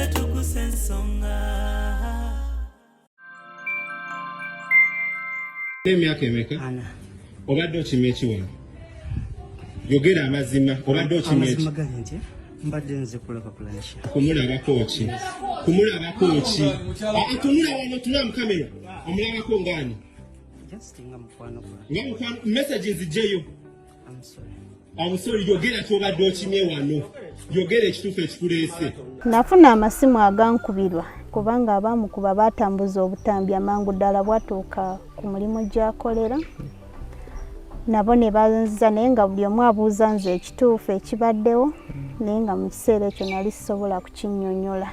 Beleşse Tuggussa Enssonga. Emyaka emeka? Ana. Obadde okimya ekiwala? Yogera amazima. Obadde okimya eki? Amazima gali nti mbadde nze kulapapulanisha. Kumulabako ki? Kumulabako ki? Tunula wano tuna mu kamera. Omulabako ngani? Just nga mukwano gwa. Nga mukwano messages zijjeyo. I'm sorry. I'm sorry, yogera kyobadde okimye wano. Yogera ekituufu ekikuleese. Nafuna amasimu agankubirwa kubanga abamukuba batambuza obutambi amangu ddala bwatuuka ku mulimu gy'akolera. Nabo ne banza naye nga buli omu abuuza nze ekituufu ekibaddewo naye nga mu kiseera ekyo nali sisobola kukinnyonnyola.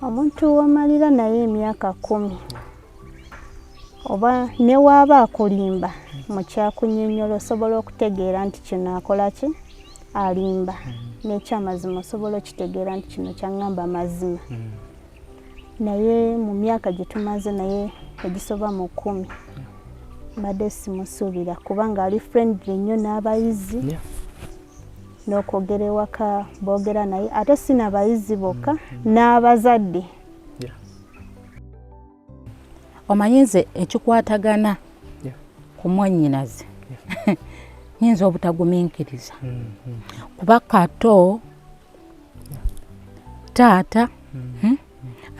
Omuntu w'amalira naye emyaka 10 oba ne waaba akulimba mu kyakunnyonnyola osobola okutegeera nti kino akola ki alimba n'ekyamazima osobola okitegeera nti kino kyaŋŋamba mazima. Naye mu myaka gye tumaze naye egisoba mu 10 mbadde simusuubira kubanga ali friendly nnyo n'abayizi n'okwogera ewaka boogera naye ate si n'abayizi bokka n'abazadde. Omanyi nze ekikwatagana ku mwannyinaze nyinza obutagumiikiriza kuba kato taata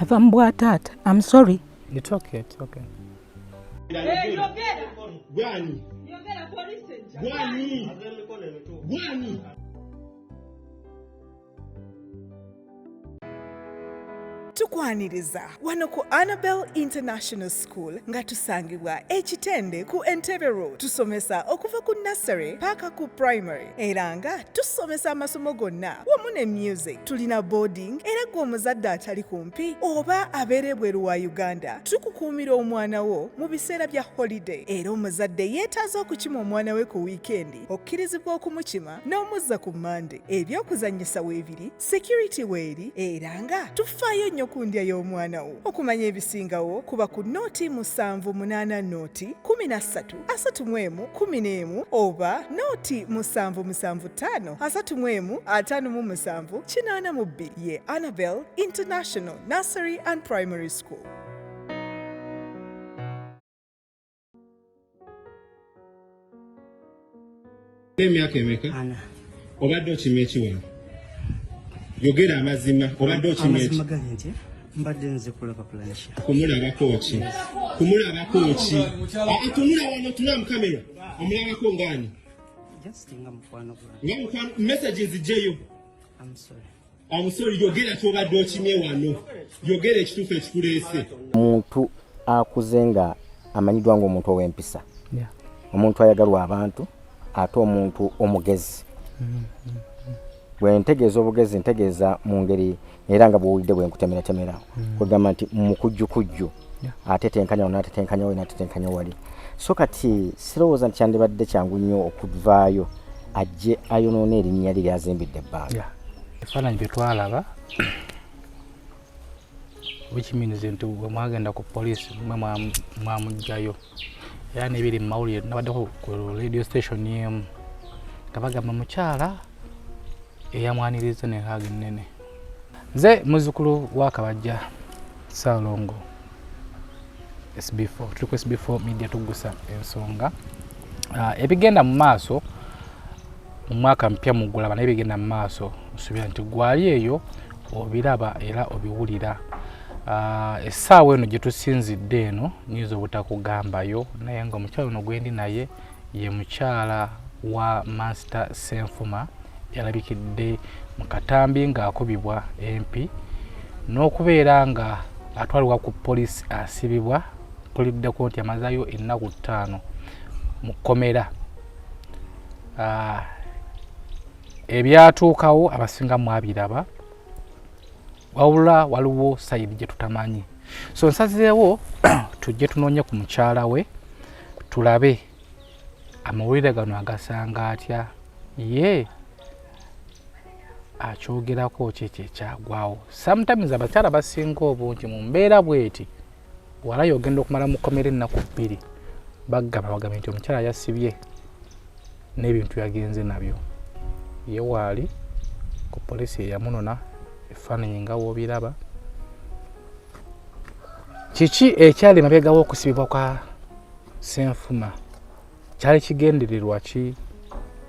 ava mu bwataata. I'm sorry. It's okay, it's okay. Gwani. Gwani. Gwani. Tukwaniriza wano ku Annabel International School nga tusangibwa ekitende ku Entebbe Road. Tusomesa okuva ku nursery paka ku primary era nga tusomesa amasomo gonna wamu ne music. Tulina boarding era gwe omuzadde atali kumpi oba abeere bweru wa Uganda tukukuumira omwana wo mu biseera bya holiday era omuzadde yeetaaza okukima omwana we ku weekendi okkirizibwa okumukima n'omuzza ku Monday. Ebyokuzannyisa weebiri, security weeri era nga tufaayo nnyo ku ndya y'omwana wo. Okumanya ebisingawo kuba ku nooti 780 nooti 1331 oba nooti 775 31557 ye Annabel International Nursery and Primary School. Emyaka emeka? Ana. Obadde okimya ekiwala? Yogera amazima. Obadde okimya eki? Amazima gali nti mbadde nze kulapapulanisha. Kumulabako ki? Kumulabako ki? Tunula wano tuna mu kamera. Omulabako ngani? Just nga mukwano gwa. Nga mukwano messages zijjeyo. I'm sorry. I'm sorry, yogera kyobadde okimye wano. Yogera ekituufu ekikuleese. Omuntu akuzenga amanyidwa ng'omuntu ow'empisa. Omuntu ayagalwa abantu ate omuntu omugezi. Bwe ntegeeza obugezi ntegeeza mu ngeri era nga bw'owulidde bwe nkutemera kugamba nti mukujjukujju ate tenkanya n'ate tenkanya we n'ate tenkanya wali. So kati sirowooza nti kyandibadde kyangu nnyo okuvaayo ajje ayonoona erinnya lye lyazimbidde ebbanga. Ebifaananyi bye twalaba which means nti bwe mwagenda ku poliisi mwe mwamugjayo era n'ebiri mu mawulire nabaddeko ku radio station y'emu nga bagamba Mukyala eyamwaniriza n'enkaaga ennene. Nze muzzukulu wa Kabajja Ssaalongo SB4 tuli ku SB4 Media Tuggussa Enssonga. Ebigenda mu maaso mu mwaka mpya mugulaba naye bigenda mu maaso nsuubira nti gwali eyo obiraba era obiwulira. Essaawa eno gye tusinzidde eno nyinza obutakugambayo naye nga omukyala ono gwendi naye ye mukyala wa Master Ssenfuma yalabikidde mu katambi ng'akubibwa MP n'okubeera nga atwalibwa ku poliisi asibibwa tuliddeko nti amazaayo ennaku 5 mu kkomera. Ebyatuukawo abasinga mwabiraba wabula waliwo sayidi gye tutamanyi. So nsazirewo tujje tunoonye ku mukyala we tulabe amawulire gano agasanga atya ye akyogerako kyekyo ekyagwawo. Sometimes abakyala basinga obungi mu mbeera bweti walayo ogenda okumala mu kkomera ennaku 2 bagamba nti omukyala yasibye n'ebintu yagenze nabyo ye waali ku poliisi eyamunona ebifaananyi nga woobiraba. Kiki ekyali mabega w'okusibibwa kwa Ssenfuma? Kyali kigendererwa ki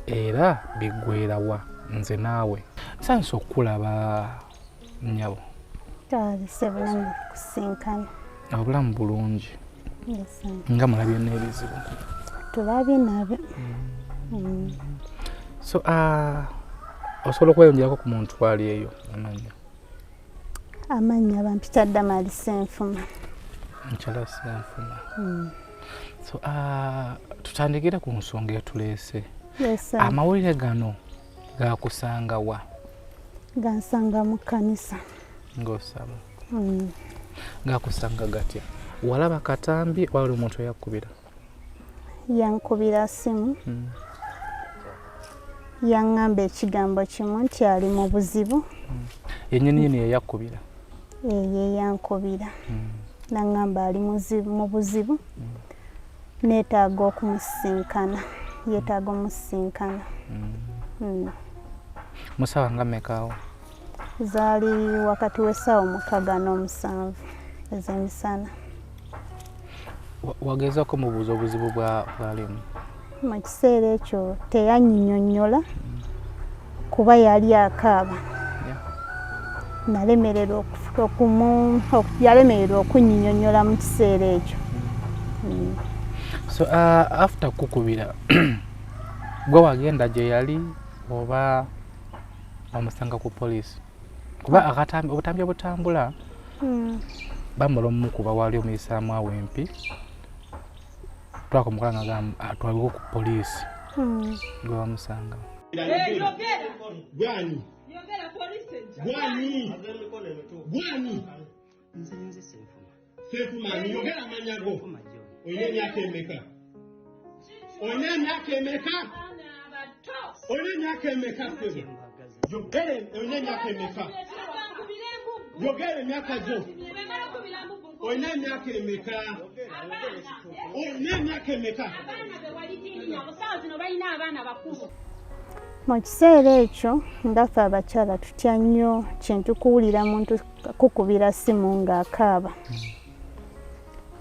era biggweerawa? Nze naawe nsanyusa okulaba nnyabo. Sebulamu kusinkana. Obulamu bulungi. Nga mulabye n'ebizibu? Tulabye nabyo. So osobola okweyongerako ku muntu ali eyo amanya? Amanya bampita Damali Ssenfuma. Mukyala Ssenfuma. So tutandikira ku nsonga etuleese. Amawulire gano gakusanga wa? Gansanga mu kkanisa. Ng'osaba. Gakusanga gatya? Walaba katambi wali omuntu eyakubira? Yankubira simu. Yaŋŋamba ekigambo kimu nti ali mu buzibu. Yennyini yeyakubira? Ye yankubira. Naŋŋamba ali mu buzibu. Neetaaga okumusisinkana. Yeetaaga omusisinkana. Mu ssaawa nga mmekaawo? Zaali wakati w'essaawa 6 n'omusanvu ez'emisana. Wagezaako mubuuza obuzibu bwalimu? Mu kiseera ekyo teyannyonnyola kuba yali akaaba. Yalemererwa okunnyonnyola mu kiseera ekyo. So after kukubira gwe wagenda gye yali oba bamusanga ku poliisi? Kuba obutambi obutambula bamala omukuba wali omuyisaamu awo empi twakomukola nga atwalibwe ku poliisi gwe bamusanga. Gwani Ssenfuma yogera amanya go. Oyina emyaka emeka? Oyina emyaka emeka? Oyina emyaka emeka? Yogera oyina emyaka emeka? Yogera emyaka gyo. Oyina emyaka emeka? Oyina emyaka emeka? Mu kiseera ekyo ngaffe abakyala tutya nnyo kintu kuwulira muntu kukubira simu ng'akaaba.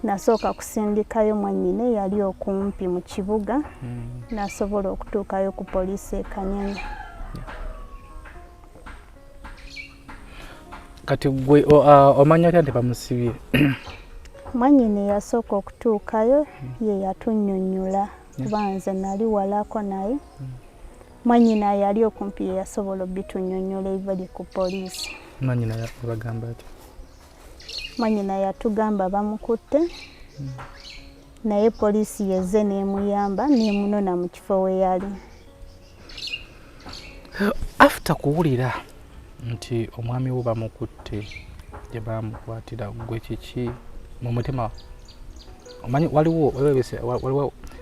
Nasooka kusindikayo mwannyine yali okumpi mu kibuga. Nasobola okutuukayo ku poliisi e Kanyanya. Kati gwe omanya otya nti bamusibye? Mwannyine yasooka okutuukayo ye yatunnyonnyola kuba nze nali walako naye. Mwannyina yali okumpi ye yasobola obitunnyonnyola ebibali ku poliisi. Mwannyina yabagamba atya? Mwannyina yatugamba bamukutte naye poliisi yezze n'emuyamba n'emunona mu kifo we yali. After kuwulira nti omwami wo bamukutte gye bamukwatira gwe kiki mu mutima? Omanyi waliwo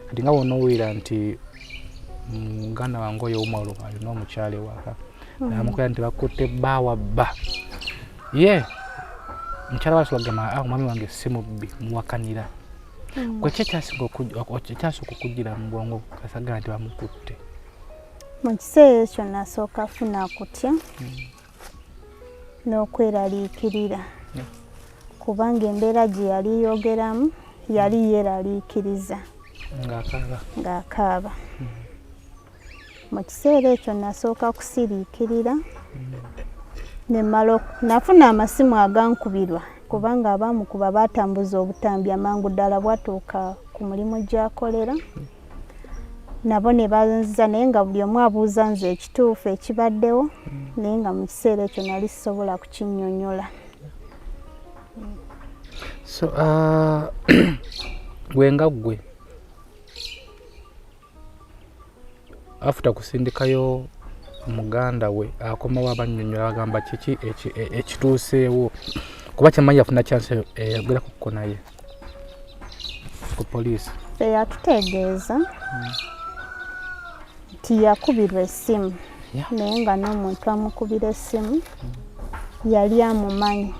kati nga wonowulira nti muganda wange oyo omwalo alina omukyala ewaka namukola nti bakutte baawa bba ye mukyala wasolagamba omwami wange si mubbi muwakanira. Gwe kyekyasooka okujjira mu bwongo kasagala nti bamukutte? Mu kiseera ekyo nasooka afuna kutya n'okweraliikirira kubanga embeera gye yali yogeramu yali yeeraliikiriza ng'akaaba. Mu kiseera ekyo nasooka kusiriikirira nafuna amasimu agankubirwa kubanga abaamukuba baatambuza obutambi amangu ddala bwatuuka ku mulimu gy'akolera. Nabo ne banziza naye nga buli omu abuuza nze ekituufu ekibaddewo naye nga mu kiseera ekyo nali sisobola kukinnyonnyola. So gwe nga ggwe after kusindikayo muganda we akomawo abannyonnyola bagamba kiki ekituuseewo kuba kyamanyi afuna chance eyagerakuko naye ku poliisi? Yatutegeeza nti yakubirwa essimu naye nga n'omuntu amukubira essimu yali amumanyi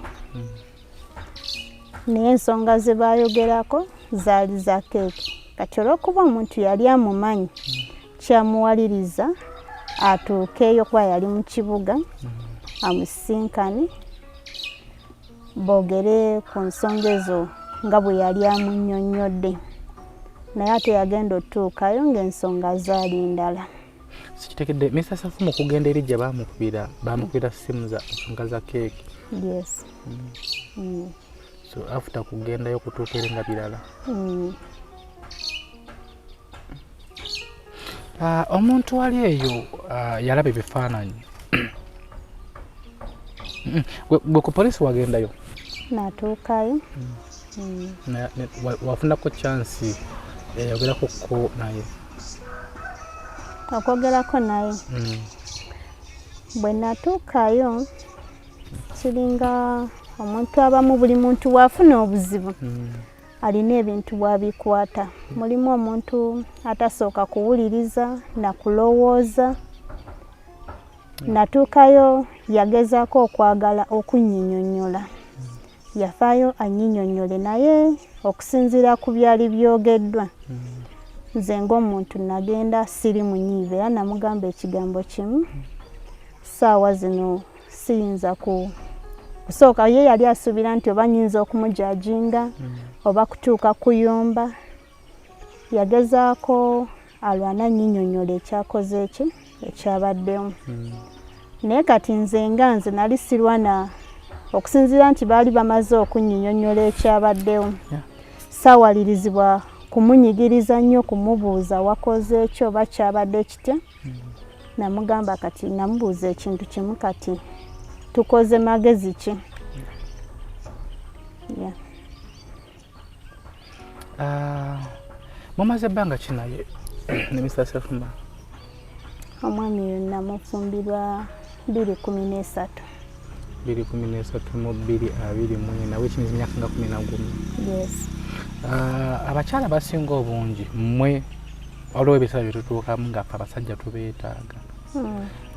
naye ensonga ze baayogerako zaali za keeki. Kati olw'okuba omuntu yali amumanyi kyamuwaliriza atuukeeyo kuba yali mu kibuga amusisinkane boogere ku nsonga ezo nga bwe yali amunnyonnyodde naye ate yagenda otuukayo ng'ensonga zaali ndala. Sikitegedde Mr. Ssenfuma okugenda eri gye bamukubira ssimu za nsonga za keeki. Yes. So after kugendayo kutuuka eri nga birala. Omuntu wali eyo yalaba ebifaananyi. Gwe ku poliisi wagendayo? Natuukayo. Wafunako chansi yayogerako ko naye? Okwogerako naye bwe natuukayo kiringa omuntu abamu buli muntu waafuna obuzibu alina ebintu bwabikwata. Mulimu omuntu atasooka kuwuliriza na kulowooza. Natuukayo yagezaako okwagala okunnyinnyonnyola. Yafaayo annyinyonnyole naye okusinziira ku byali byogeddwa. Nze ng'omuntu nagenda siri munyiive era namugamba ekigambo kimu. Ssaawa zino siyinza kusooka ye yali asuubira nti oba nnyinza okumujajinga oba kutuuka kuyomba. Yagezaako alwana nnyinyonnyola ekyakoze ekyabaddewo. Naye kati nze nali sirwana okusinziira nti baali bamaze okunnyinyonnyola ekyabaddewo. Saawalirizibwa kumunyigiriza nnyo kumubuuza wakoze ekyo oba kyabadde kitya. Namugamba kati namubuuza ekintu kimu kati tukoze magezi ki? Mumaze ebbanga ki naye ne Mr. Ssenfuma? Omwami oyo namufumbirwa 2013. 2013 mu 2024 which means emyaka nga 11. Yes. Abakyala basinga obungi mmwe waliwo ebiseera bye tutuukamu nga abasajja tubeetaaga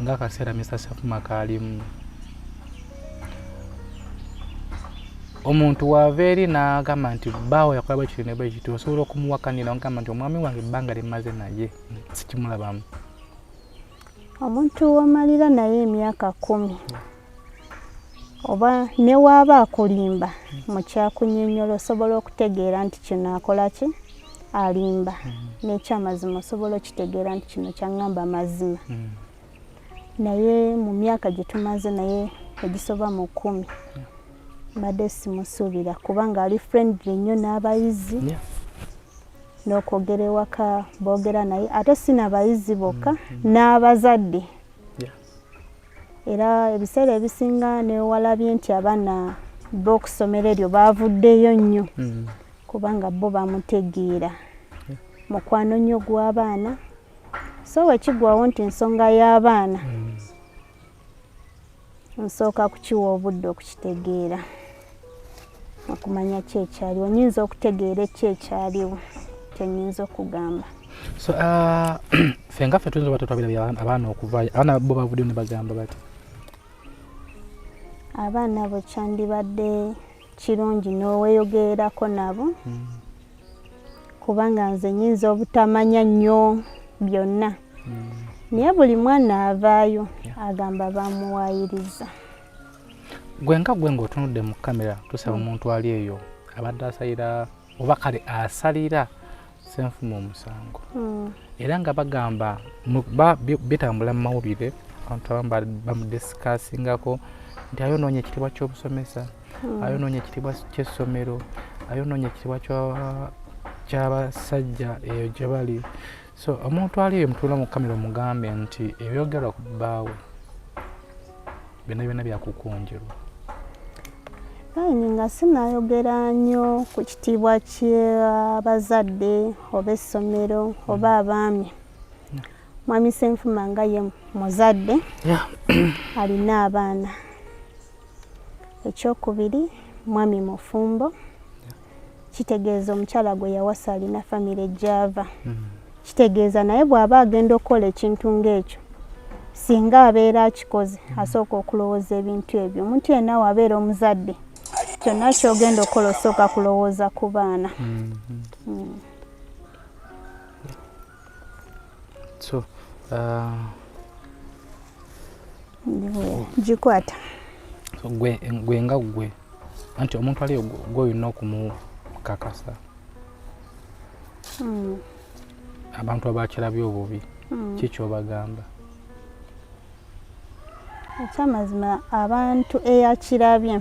ng'akaseera Mr. Ssenfuma kaalimu. Omuntu waava eri n'agamba nti bbaawe yakola bwe kiri ne bwe kiti osobola okumuwakanira ngamba nti omwami wange ebbanga limaze naye sikimulabamu. Omuntu wamalira naye emyaka 10 oba ne waaba akulimba mu kyakunnyonnyola osobola okutegeera nti kino akola ki alimba. N'ekyamazima osobola okitegeera nti kino kyaŋŋamba mazima. Naye mu myaka gye tumaze naye egisoba mu 10 mbadde simusuubira kubanga ali friendly nnyo n'abayizi n'okwogera ewaka boogera naye ate si n'abayizi bokka n'abazadde. Era ebiseera ebisinga newalabye nti abaana b'okusomera eryo baavuddeyo nnyo kubanga bo bamutegeera mukwano nnyo gw'abaana. So wekigwawo nti ensonga y'abaana nsooka kukiwa obudde okukitegeera okumanya ki ekyaliwo. Nnyinza okutegeera ki ekyaliwo kyenyinza okugamba. So ffe nga ffe tuyinza oba tutwabira abaana okuvaayo abaana bo bavuddeyo ne bagamba bati? Abaana abo kyandibadde kirungi n'oweeyogererako nabo kubanga nze nnyinza obutamanya nnyo byonna naye buli mwana avaayo agamba bamuwaayiriza. Gwe ng'otunudde mu kamera tusaba omuntu ali eyo abadde asalira oba kale asalira Ssenfuma omusango era nga bagamba bitambula mu mawulire abantu abamu bamudisikasingako nti ayonoonye ekitiibwa ky'obusomesa, ayonoonye ekitiibwa ky'essomero, ayonoonye ekitiibwa ky'abasajja eyo gye bali. So omuntu ali eyo mutuula mu kamera omugambe nti ebyogerwa ku bbaawe byonna byonna byakukunjerwa. Nga sinayogera nnyo ku kitiibwa ky'abazadde oba essomero oba abaami. Mwami Ssenfuma nga ye muzadde alina abaana. Ekyokubiri mwami mufumbo kitegeeza omukyala gwe yawasa alina famire gy'ava. Kitegeeza naye bw'aba agenda okukola ekintu ng'ekyo singa abeera akikoze asooka okulowooza ebintu ebyo. Omuntu yenna wabeera omuzadde kyonna ky'ogenda okukola osooka kulowooza ku baana. So Gikwata. So gwe nga gwe anti omuntu ali gw'olina okumukakasa abantu abakirabye obubi kiki obagamba? Ekyamazima abantu eyakirabye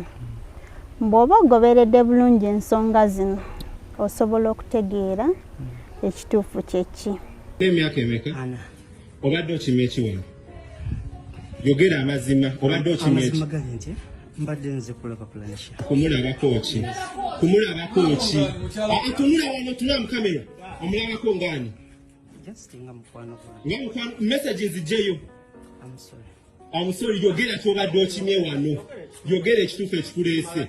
bw'oba ogoberedde bulungi ensonga zino osobola okutegeera ekituufu kyeki. N'emyaka emeka obadde okimya ekiwano? Yogera amazima, obadde okimya eki? Amazima gali nti mbadde nze kulaba pulanisha. Kumulabako ki? Kumulabako ki? Tunula wano, tuna mu kamera. Omulabako ngani? Just nga mukwano gwange. Nga mukwano, messages zijjeyo. I'm sorry. I'm sorry, yogera kyobadde okimye wano. Yogera ekituufu ekikuleese.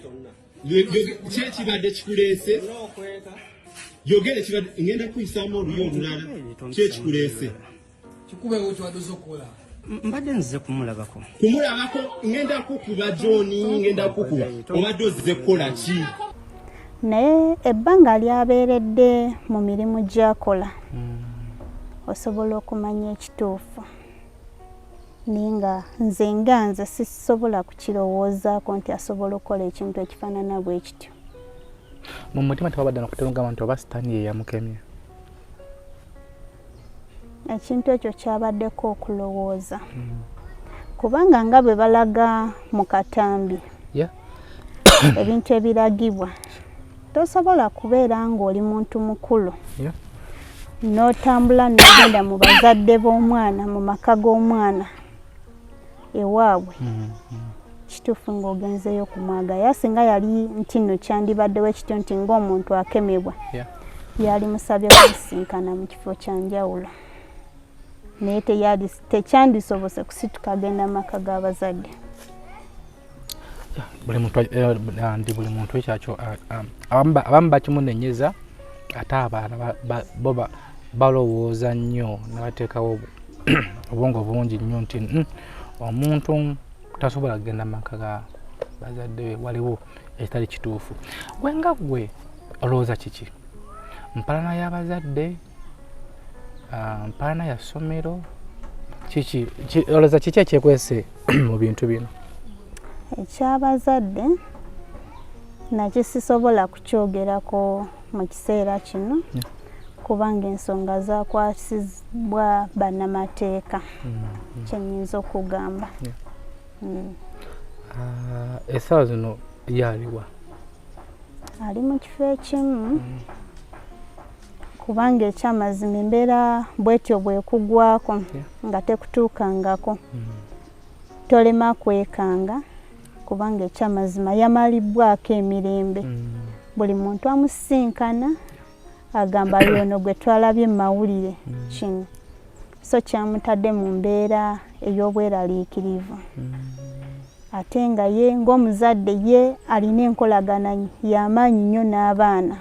Kyekibadde kikuleese. Yogera ekibadde ngenda kuyisaamu oluyo olulala. Kyekikuleese. Kikube wotwadoza okukola. Mbadde nze kumulabako. Kumulabako ngenda kukuba John, ngenda kukuba. Obadde ozze kukola ki? Naye ebbanga lyabeeredde mu mirimu gy'akola osobola okumanya ekituufu. Ninga nze sisobola kukirowoozaako nti asobola okukola ekintu ekifaanana bwe kityo. Mu mutima tewabadde n'okutegeera nti oba sitaani ye yamukemye? Ekintu ekyo kyabaddeko okulowooza kubanga nga bwe balaga mu katambi ebintu ebiragibwa tosobola kubeera ng'oli muntu mukulu n'otambula n'ogenda mu bazadde b'omwana mu maka g'omwana ewaabwe kituufu ng'ogenzeyo kumwagala. Singa yali nti nno kyandibaddewo ekityo nti ng'omuntu akemebwa yali musabye kusinkana mu kifo kya njawulo. Naye tekyandisobose kusituka agenda mu maka g'abazadde. Buli muntu ekyakyo abamu bakimunenyeza ate abaana bo balowooza nnyo ne bateekawo obwongo bungi nnyo nti omuntu tasobola kugenda mu maka ga bazadde be, waliwo ekitali kituufu. Gwe nga gwe olowooza kiki? Mpalana y'abazadde, mpalana ya ssomero, kiki olowooza kiki ekyekwese mu bintu bino? Ekyabazadde nakyo sisobola kukyogerako mu kiseera kino kubanga ensonga zakwasibwa bannamateeka kyenyinza okugamba. Essaawa zino yaaliwa? Ali mu kifo ekimu kubanga ekyamazima embeera bwetyo bwekugwako nga tekutuukangako tolema kwekanga kubanga ekyamazima yamalibwako emirembe. Buli muntu amusinkana agamba yono gwe twalabye mu mawulire kino, so kyamutadde mu mbeera ey'obweraliikirivu. Ate nga ye ng'omuzadde ye alina enkolagana y'amaanyi nnyo n'abaana.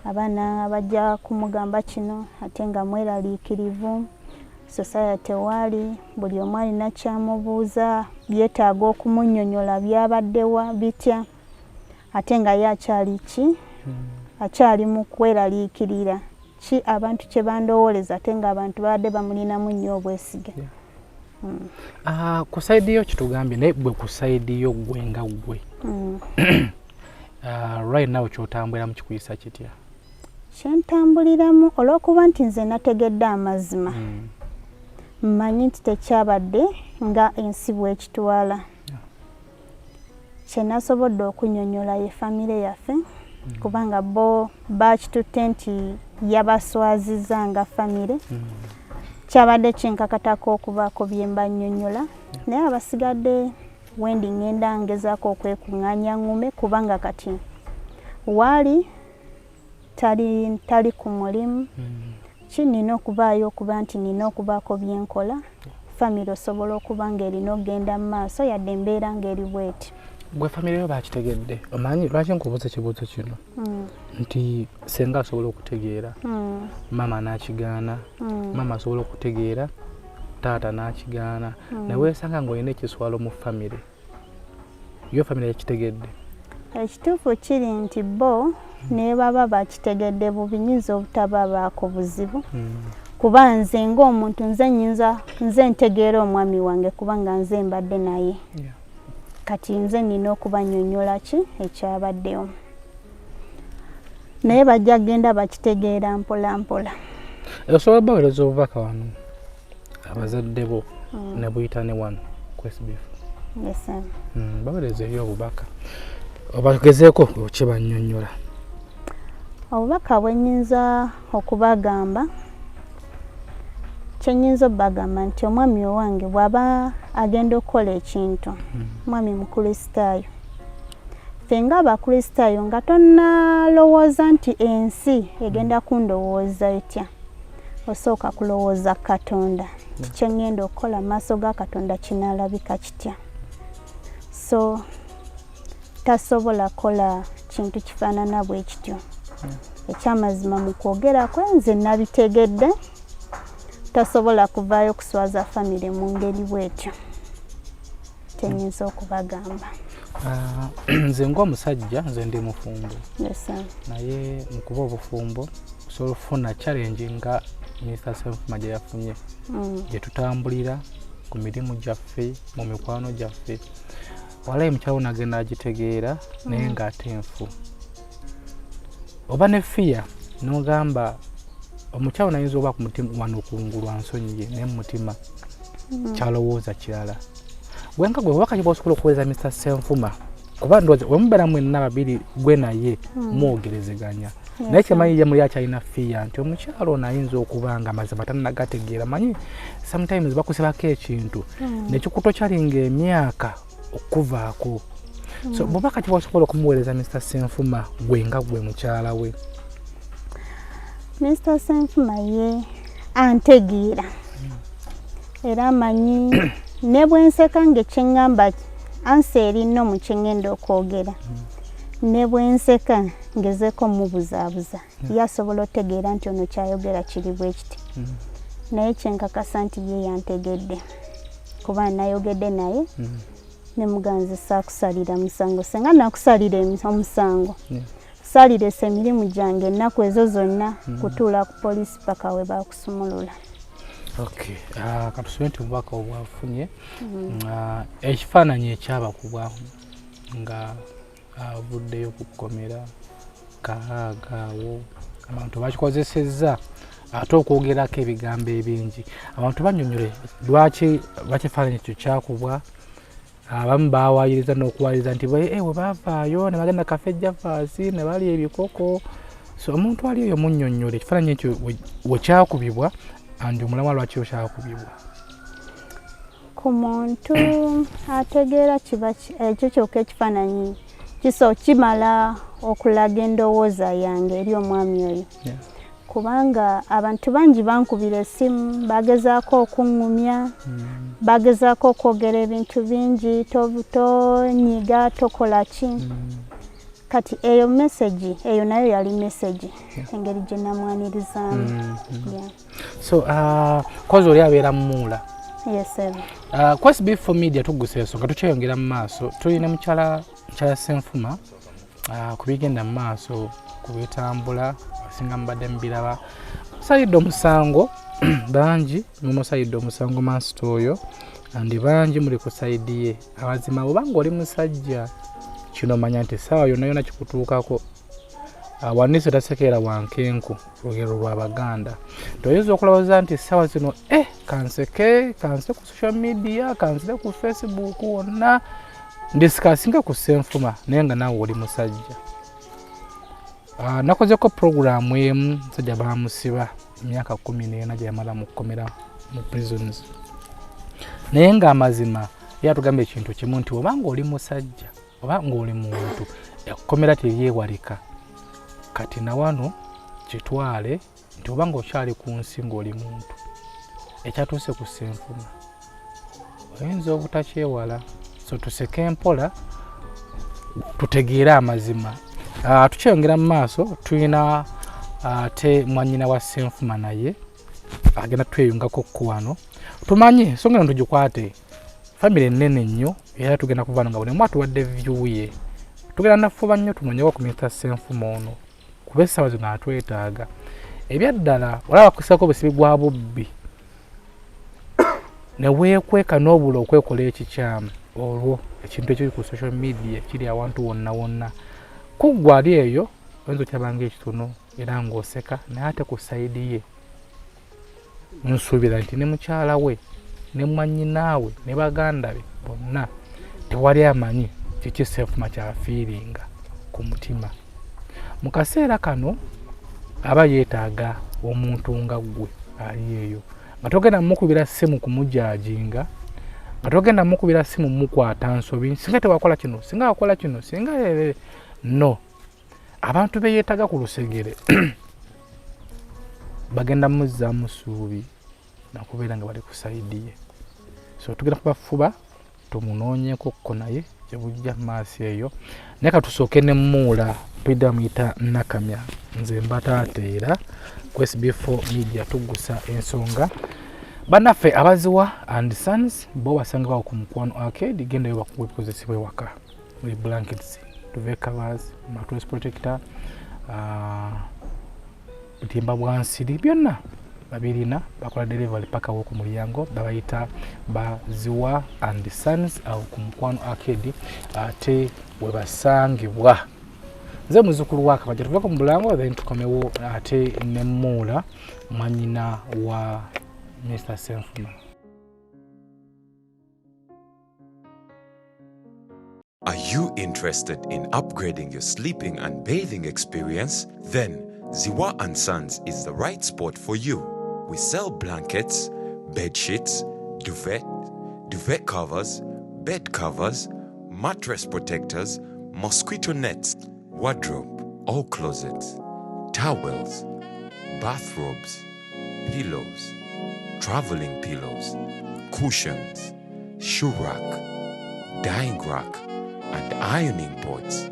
Abaana bajja kumugamba kino ate nga mweraliikirivu. Society wali buli omu alina kyamubuuza, byetaaga okumunnyonnyola byabaddewa bitya, ate nga ye akyali ki? Akyali mu kweraliikirira ki abantu kye bandowooleza ate nga abantu babadde bamulinamu nnyo obwesige. Ku sayidi yo kitugambye naye gwe ku sayidi yo gwe nga gwe right now kyotambuliramu kikuyisa kitya? Kyentambuliramu olw'okuba nti nze nategedde amazima mmanyi nti tekyabadde nga ensi bw'ekitwala. Kye nasobodde okunnyonnyola ye famire yaffe kubanga bo bakitutte nti yabaswazizza nga famire. Kyabadde kinkakatako okubaako bye mbannyonnyola naye abasigadde wendi ngenda ngezaako okwekuŋŋaanya ŋŋume kubanga kati waali tali ku mulimu. Nina okubaayo okuba nti nina okubaako byenkola famire osobola okuba ng'erina okgenda mu maaso yadde embeera ng'eri bweti. Gwe famire yo bakitegedde? Omanyi lwaki nkubuuza ekibuuzo kino nti senga asobola okutegeera mama n'akigaana, mama asobola okutegeera taata n'akigaana, naye weesanga ng'olina ekiswalo mu famire, yo famire yakitegedde? Ekituufu kiri nti bo ne baba bakitegedde bubi nyinza obutababaako buzibu kuba nze ng'omuntu nze ntegeera omwami wange kubanga nze mbadde naye kati nze nina okubanyonnyola ki ekyabaddewo naye bajja genda bakitegeera mpola mpola. Osobola baweereza obubaka wano abazadde bo ne buyita ne wano ku SB4? Yes, sir. Baweereza eyo obubaka obagezeeko okibanyonnyola. Obubaka bwe nnyinza okubagamba kyenyinza obagamba nti omwami owange bw'aba agenda okukola ekintu mwami mukristaayo ffe nga abakristaayo nga tonnalowooza nti ensi egenda kundowooza etya osooka kulowooza Katonda nti kyengenda okukola maaso ga Katonda kinaalabika kitya so tasobola kukola kintu kifaanana bwe kityo ekyamazima mu kwogera kwe nze nabitegedde tasobola kuvaayo kuswaza famire mu ngeri bwetyo tenyinza okubagamba. Nze ng'omusajja nze ndi mufumbo. Yes, sir. Naye mu kuba obufumbo osobola okufuna challenge nga Mr. Ssenfuma gye yafunye gye tutambulira ku mirimu gyaffe mu mikwano gyaffe walayi mukyalo nagenda agitegeera naye ng'ate nfu oba ne fiya n'ogamba omukyalo nayinza oba ku mutima wano okungulwa nsonyi ye naye mu mutima kyalowooza kirala gwenka gwe obubaka kiba osobola okuweereza Mr. Ssenfuma kuba ndowooza we mubeera mwenna babiri gwe naye mwogerezeganya naye kyemanyi ye muli akyalina fiya nti omukyalo ono ayinza okuba nga mazima tannagategeera manyi sometimes bakusibako ekintu nekikuto kyalinga emyaka okuvaako so bubaka kiba osobola okumuweereza Mr. Ssenfuma gwe nga gwe mukyala we? Mr. Ssenfuma ye antegeera era amanyi ne bwenseka ng'ekyeŋŋamba ansi erinno mu kyengenda okwogera ne bwenseka ngezeeko mubuzaabuza ye asobola otegeera nti ono kyayogera kiri bwe kiti naye kyenkakasa nti ye yantegedde kuba nayogedde naye ne muganzisa kusalira musango senga nakusalira omusango saliresa emirimu gyange ennaku ezo zonna kutuula ku poliisi paka we bakusumulula. Okay, katusome nti obubaka obwafunye ekifaananyi ekyabakubwa nga avuddeyo ku kkomera kaagaawo abantu bakikozesezza ate okwogerako ebigambo ebingi abantu bannyonnyole lwaki bakifaananyi ekyo kyakubwa abamu bawaayiriza n'okuwaayiriza nti bwe baavaayo ne bagenda kafejja faasi ne balya ebikoko so omuntu ali eyo munnyonnyole ekifaananyi ekyo we kyakubibwa andi omulamwa lwaki okyakubibwa? Ku muntu ategeera kiba ekyo kyokka ekifaananyi kimala okulaga endowooza yange eri omwami oyo kubanga abantu bangi bankubira essimu bagezaako okuŋŋumya bagezaako okwogera ebintu bingi tonyiga tokola ki kati eyo message eyo nayo yali message engeri gye namwanirizaamu. So kozi oli abeera muula? Yes, sir. Ku SB4 Media Tuggussa Enssonga tukyeyongera mu maaso tulina mukyala Ssenfuma ku bigenda mu maaso ku bitambula abasinga mubadde mubiraba musalidde omusango bangi mumusalidde omusango mansita oyo andi bangi muli ku sayidi ye abazima obanga oli musajja kino manya nti essaawa yonna yonna kikutuukako wanise tasekeera wankenku lugero lw'Abaganda toyinza okulowooza nti essaawa zino kanse ku social media kansire ku Facebook wonna ndisikasinga ku Ssenfuma naye nga naawe oli musajja. Nakozeko programu emu musajja baamusiba emyaka 14 gye yamala mu kkomera mu prisons naye ng'amazima ye atugamba ekintu kimu nti obanga oli musajja oba ng'oli muntu ekkomera teryewalika kati na wano kitwale nti obanga okyali ku nsi ng'oli muntu ekyatuuse ku Ssenfuma oyinza obutakyewala so tuseke mpola tutegeere amazima. Tukyeyongera mu maaso tulina ate mwanyina wa Ssenfuma naye agenda tweyungako ku wano tumanye songera tugikwate family ennene nnyo era tugenda kuvaano nga buli omu atuwadde view ye tugenda nafuba nnyo tunoonyeko ku Mr. Ssenfuma ono kuba essaawa zino atwetaaga ebyaddala olaba kusako busibi gwa bubbi ne weekweka n'obula okwekola ekikyamu olwo ekintu ekiri ku social media kiri awantu wonna kuggwa ali eyo oyinza okyabanga ekitono era ng'oseka naye ate ku sayidi ye nsuubira nti ne mukyala we ne mwannyinaawe ne baganda be bonna tewali amanyi kiki Ssenfuma kyafiiringa ku mutima. Mu kaseera kano aba yeetaaga omuntu nga ggwe ali eyo nga togenda mukubira ssimu kumujajinga, nga togenda mukubira ssimu mukwata nsobi singa tewakola kino singa wakola kino singa no. Abantu be yeetaaga ku lusegere bagenda muzzaamu ssuubi nakubeera nga bali ku sayidi ye. So tugenda kubafuba tumunoonyeeko ko naye gyebujja maaso eyo naye katusooke ne muula twidda muyita nakamya nze mbatateera ku SB4 Media Tuggussa Enssonga. Bannaffe abaziwa and Sons bo basanga bawo ku Mukwano Arcade gendayo bakuwe bikozesebwa ewaka muli blankets, duvet covers, mattress protector, butimba bwa nsiri byonna babirina bakola delivery paka wo ku mulyango babayita Ziwa and Sons au ku Mukwano Arcade ate we basangibwa. Nze muzukulu wa Kabajja tuva ku mulango then tukomewo ate ne muula mwanyina wa Mr. Ssenfuma. Are you interested in upgrading your sleeping and bathing experience? Then Ziwa and Sons is the right spot for you. We sell blankets, bed sheets, duvet covers, bed covers, mattress protectors, mosquito nets, wardrobe or closets, towels, bathrobes, pillows, traveling pillows, cushions, shoe rack, dyeing rack, and ironing boards.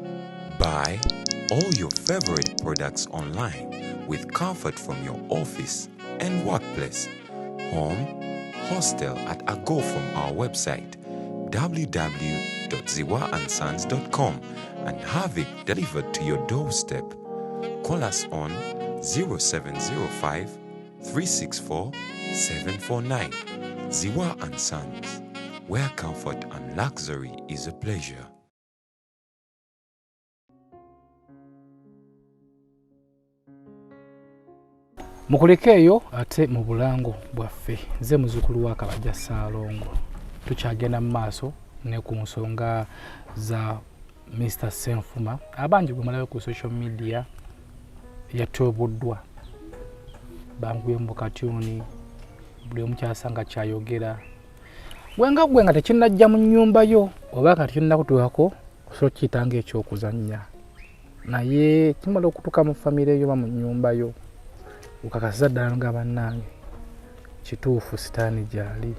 Buy all your favorite products online with comfort from your office and workplace, home, hostel at a go from our website www.ziwaandsons.com and have it delivered to your doorstep. Call us on 0705 364 749. Ziwa and Sons, where comfort and luxury is a pleasure. Mukuleke eyo ate mu bulango bwaffe nze muzukulu wa Kabajja Ssaalongo tukyagenda mu maaso ne ku nsonga za Mr. Ssenfuma abangi gwe mulaba ku social media yatobuddwa bangwe mu katyuni buli omu kyasanga kyayogera gwe nga tekinnajja mu nnyumba yo oba nga tekinnakutuukako so kitanga ekyokuzannya naye kimala okutuuka mu famire yo ba mu nnyumba yo ukakasiza ddala nga bannange kituufu sitaani gyali.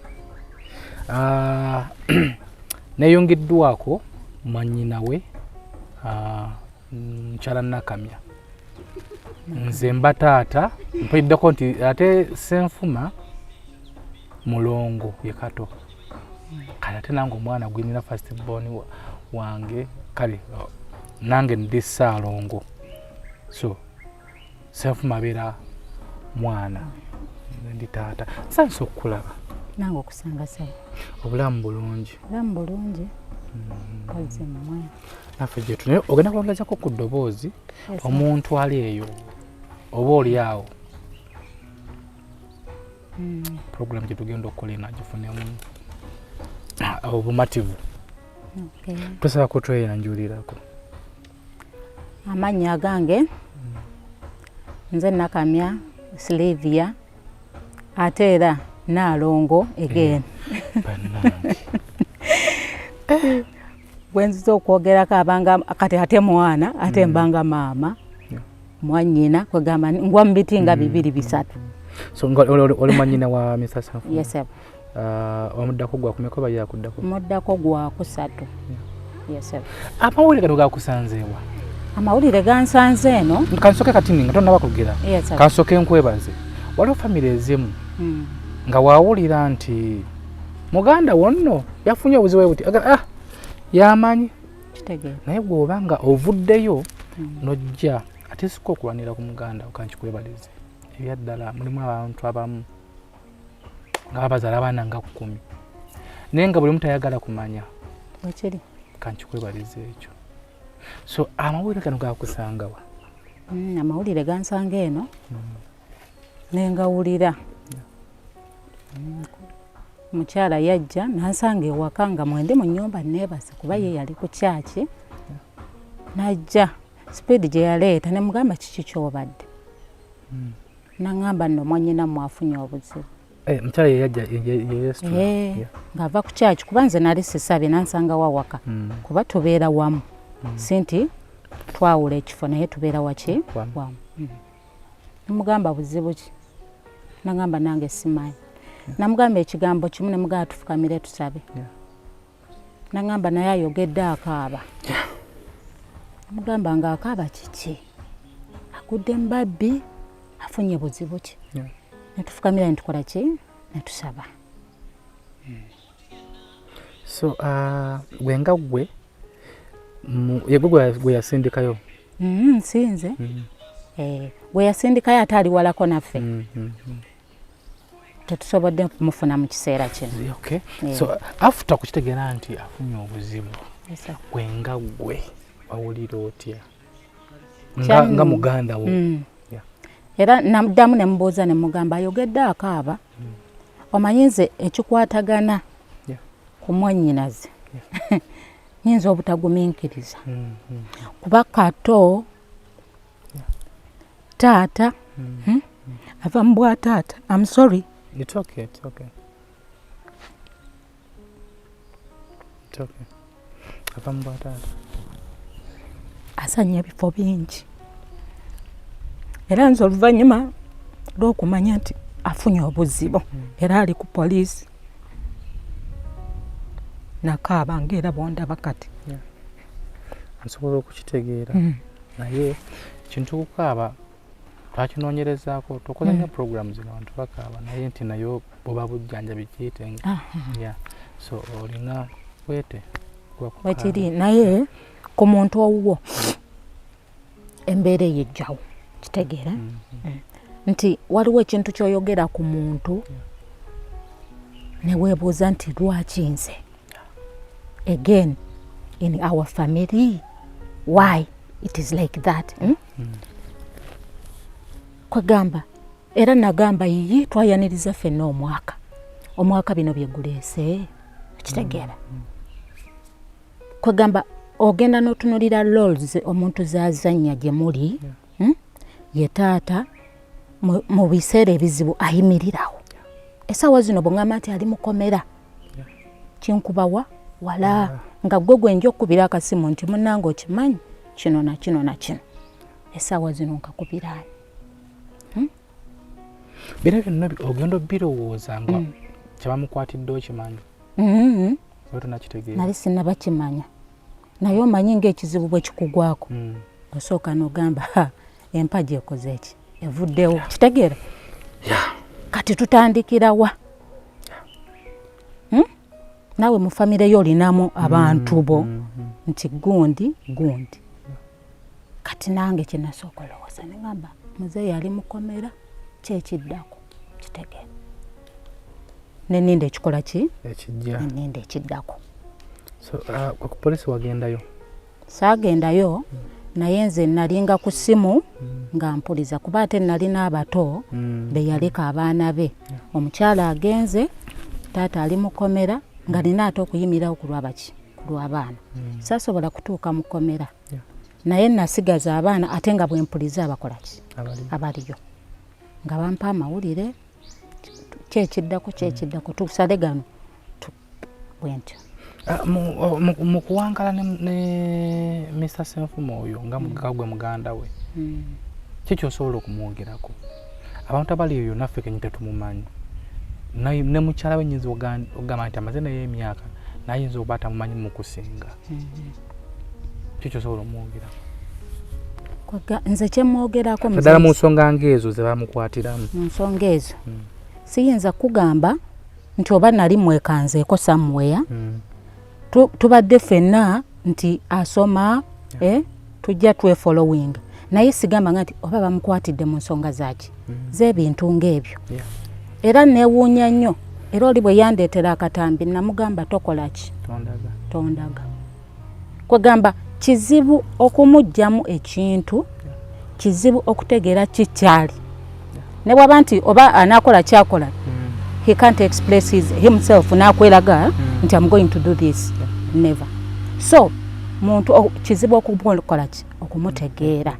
Neeyongeddwako mwannyina we Mukyala Nakamya nze mba taata mpaddeko nti ate Ssenfuma mulongo ye kato kale ate nange omwana gwinira first born wange kale nange ndi Ssaalongo so Ssenfuma abeera mwana ndi taata sanso okulaba nange okusanga sawa obulamu bulungi kaze mmwe naffe gye tunaye ogenda kwongezako ku ddoboozi omuntu ali eyo oba oli awo program gye tugenda okukola enagifunemu obumativu tusaba kutweyanjulirako. Amannya agange nze Nakamya Sylvia ate era Naalongo again. Bwenziza okwogerako abanga kati ate mwana ate mbanga maama mwannyina kwegamba ngwa mubitinga bibiri bisatu. So oli mwannyina wa Mr. Ssenfuma? Yes sir. Omuddako gwakumeko ba yakuddako? Muddako gwa kusatu. Yes sir. Amawulire gano gakusanzeewa? Amawulire gansanze eno kansoke kati nga tonnaba kugira kansoke nkwebaze waliwo famire ezimu nga waawulira nti muganda wonno yafunye obuzibu buti yamanyi naye bw'oba nga ovuddeyo nojja ate sika okulwanira ku muganda okankikwebaleze ebyaddala mulimu abantu abamu nga bazaala abaana nga 10 naye nga buli muntu ayagala kumanya bwekiri kankikwebaliza ekyo. So amawulire gano gakusangawa? Amawulire gansanga eno nengawulira. Mukyala yajja nansanga ewaka nga mwende mu nnyumba neebase kuba ye yali ku kyaki. Najja speed gye yaleeta ne mugamba kiki kyobadde. Nangamba nno mwanyina mwafunye obuzibu. Mukyala yajja yeyestu ng'ava ku kyaki kuba nze nali sisabye nansanga wawaka kuba tubeera wamu sinti twawula ekifo naye tubeera waki wamu. Namugamba buzibu ki? Nangamba nange simanyi. Namugamba ekigambo kimu ne mugamba tufukamire tusabe. Nangamba naye ayogedde akaaba. Namugamba nga akaaba kiki? Agudde mbabbi afunye buzibu ki? Netufukamira nitukola ki? Netusaba. So gwenga gwe gwe yasindikayo? Nsinze. Gwe yasindikayo ate ali walako naffe. Tetusobodde kumufuna mu kiseera kino. Okay. So after kukitegeera nti afunye obuzibu gwenga gwe wawulira otya nga muganda wo? Era namuddamu ne mubuuza ne mugamba ayogedde akaaba. Omanyi nze ekikwatagana ku mwannyinaze nyinza obutagumiikiriza kuba kato taata ava mu bwa taata. I'm sorry. It's okay, it's okay. It's okay. Ava mu bwa taata asanya ebifo bingi era nze oluvannyuma lw'okumanya nti afunye obuzibu era ali ku poliisi nakaaba ngaera bondaba kati. Nsobola okukitegeera naye kintu kukaaba twakinoonyerezaako tukola nnyo programs zino abantu bakaaba naye nti nayo bwoba bujjanjabi kiyitenga. So olina wete wekiri naye ku muntu owuwo embeera eyejjawo kitegeera nti waliwo ekintu kyoyogera ku muntu neweebuuza nti lwaki nze again in our family why it is like that. Kwegamba era nagamba yiyi twayaniriza ffenna omwaka bino byeguleese kitegeera. Kwegamba ogenda n'otunulira roles omuntu zazannya gye muli ye taata mu biseera ebizibu ayimirirawo. Essaawa zino bw'ŋŋamba nti ali mukomera kinkubawa wala nga gwe nja okukubira akasimu nti munnange okimanyi kino na kino na kino essaawa zino nkakubiraani. Bino byonna ogenda obirowooza nga kyebamukwatidde okimanyi? Nali sinnaba kimanya naye omanyi ng'ekizibu bwe kikugwako osooka n'ogamba empagi ekoze eki evuddewo kitegeera. Kati tutandikira wa? Naawe mu famire yo olinamu abantu bo nti gundi kati nange kyenasooka olowooza negamba muzeeyi ali mukomera kyekiddako kitegeera. Neninda ekikola ki? Ekijja. Neninda ekiddako. So ku poliisi wagendayo? Saagendayo naye nze nalinga ku ssimu nga mpuliza kuba ate nali n'abato be yaleka abaana be. Omukyala agenze taata ali mukomera nga nina ate okuyimirirawo ku lwabaki ku lw'abaana. Saasobola kutuuka mukomera naye nasigaza abaana ate nga bwempuliza abakola ki abaliyo nga bampa amawulire kyekiddako tusale gano bwentyo. Mu kuwangala ne Mr. Ssenfuma oyo nga mugagwe muganda we kiki osobola okumwogerako? Abantu abali eyo naffe kenyi tetumumanyi ne mukyala we nyinza ogamba nti amaze naye emyaka nayinza okuba atamumanyi mu kusinga. Kiki osobola omwogerako? Nze kyemwogerako ddala mu nsonga ng'ezo ze bamukwatiramu? Mu nsonga ezo siyinza kugamba nti oba nali mwekanzeeko somewhere. Tubadde ffenna nti asoma tujja twefollowing naye sigamba nti oba bamukwatidde mu nsonga zaki z'ebintu ng'ebyo era neewuunya nnyo era oli bwe yandeetera akatambi namugamba tokola ki tondaga kwegamba kizibu okumuggyamu ekintu kizibu okutegeera kikyali ne bwaba nti oba anaakola kyakola he can't express himself n'akweraga nti I'm going to do this never so muntu kizibu okukola ki okumutegeera